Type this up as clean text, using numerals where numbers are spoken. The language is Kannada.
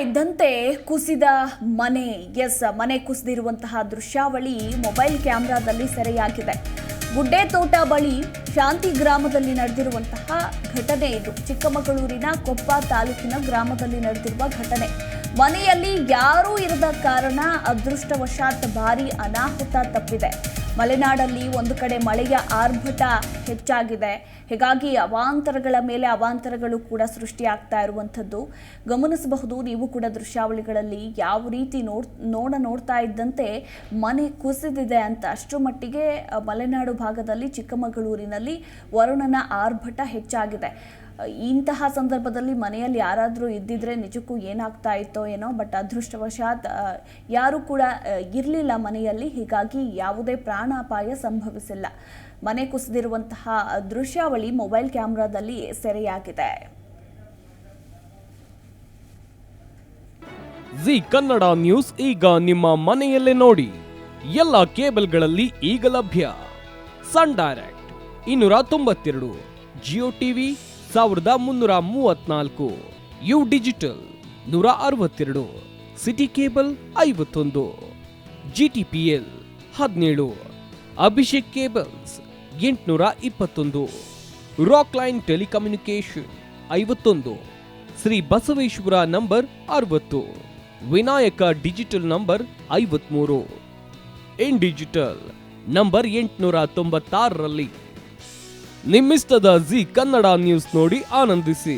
ಇದ್ದಂತೆ ಕುಸಿದ ಮನೆ. ಮನೆ ಕುಸಿದಿರುವಂತಹ ದೃಶ್ಯಾವಳಿ ಮೊಬೈಲ್ ಕ್ಯಾಮೆರಾದಲ್ಲಿ ಸೆರೆಯಾಗಿದೆ. ಗುಡ್ಡೆತೋಟ ಬಳಿ ಶಾಂತಿ ಗ್ರಾಮದಲ್ಲಿ ನಡೆದಿರುವಂತಹ ಘಟನೆ ಇದು. ಚಿಕ್ಕಮಗಳೂರಿನ ಕೊಪ್ಪ ತಾಲೂಕಿನ ಗ್ರಾಮದಲ್ಲಿ ನಡೆದಿರುವ ಘಟನೆ. ಮನೆಯಲ್ಲಿ ಯಾರೂ ಇರದ ಕಾರಣ ಅದೃಷ್ಟವಶಾತ್ ಭಾರಿ ಅನಾಹುತ ತಪ್ಪಿದೆ. ಮಲೆನಾಡಲ್ಲಿ ಒಂದು ಕಡೆ ಮಳೆಯ ಆರ್ಭಟ ಹೆಚ್ಚಾಗಿದೆ. ಹೀಗಾಗಿ ಅವಾಂತರಗಳ ಮೇಲೆ ಅವಾಂತರಗಳು ಕೂಡ ಸೃಷ್ಟಿಯಾಗ್ತಾ ಇರುವಂಥದ್ದು ಗಮನಿಸಬಹುದು. ನೀವು ಕೂಡ ದೃಶ್ಯಾವಳಿಗಳಲ್ಲಿ ಯಾವ ರೀತಿ ನೋಡ್ತಾ ಇದ್ದಂತೆ ಮನೆ ಕುಸಿದಿದೆ ಅಂತ. ಅಷ್ಟರ ಮಟ್ಟಿಗೆ ಮಲೆನಾಡು ಭಾಗದಲ್ಲಿ ಚಿಕ್ಕಮಗಳೂರಿನಲ್ಲಿ ವರುಣನ ಆರ್ಭಟ ಹೆಚ್ಚಾಗಿದೆ. ಇಂತಹ ಸಂದರ್ಭದಲ್ಲಿ ಮನೆಯಲ್ಲಿ ಯಾರಾದರೂ ಇದ್ದಿದ್ರೆ ನಿಜಕ್ಕೂ ಏನಾಗ್ತಾ ಇತ್ತೋ ಏನೋ. ಬಟ್ ಅದೃಷ್ಟವಶಾತ್ ಯಾರೂ ಕೂಡ ಇರಲಿಲ್ಲ ಮನೆಯಲ್ಲಿ. ಹೀಗಾಗಿ ಯಾವುದೇ ಪ್ರಾಣಾಪಾಯ ಸಂಭವಿಸಿಲ್ಲ. ಮನೆ ಕುಸಿದಿರುವಂತಹ ದೃಶ್ಯಾವಳಿ ಮೊಬೈಲ್ ಕ್ಯಾಮೆರಾದಲ್ಲಿ ಸೆರೆಯಾಗಿದೆ. ಜಿ ಕನ್ನಡ ನ್ಯೂಸ್ ಈಗ ನಿಮ್ಮ ಮನೆಯಲ್ಲೇ ನೋಡಿ. ಎಲ್ಲ ಕೇಬಲ್ಗಳಲ್ಲಿ ಈಗ ಲಭ್ಯ. Sun Direct 292, Jio TV 1334, U digital 162, city cable 51, GTPL 17, Abhishek cables 821, Rockline telecommunication 51, Shri Basaveshwara number 60, Vinayaka digital number 53, in digital number 896ರಲ್ಲಿ. ನಿಮ್ಮಿಸ್ತದ ಜಿ ಕನ್ನಡ ನ್ಯೂಸ್ ನೋಡಿ ಆನಂದಿಸಿ.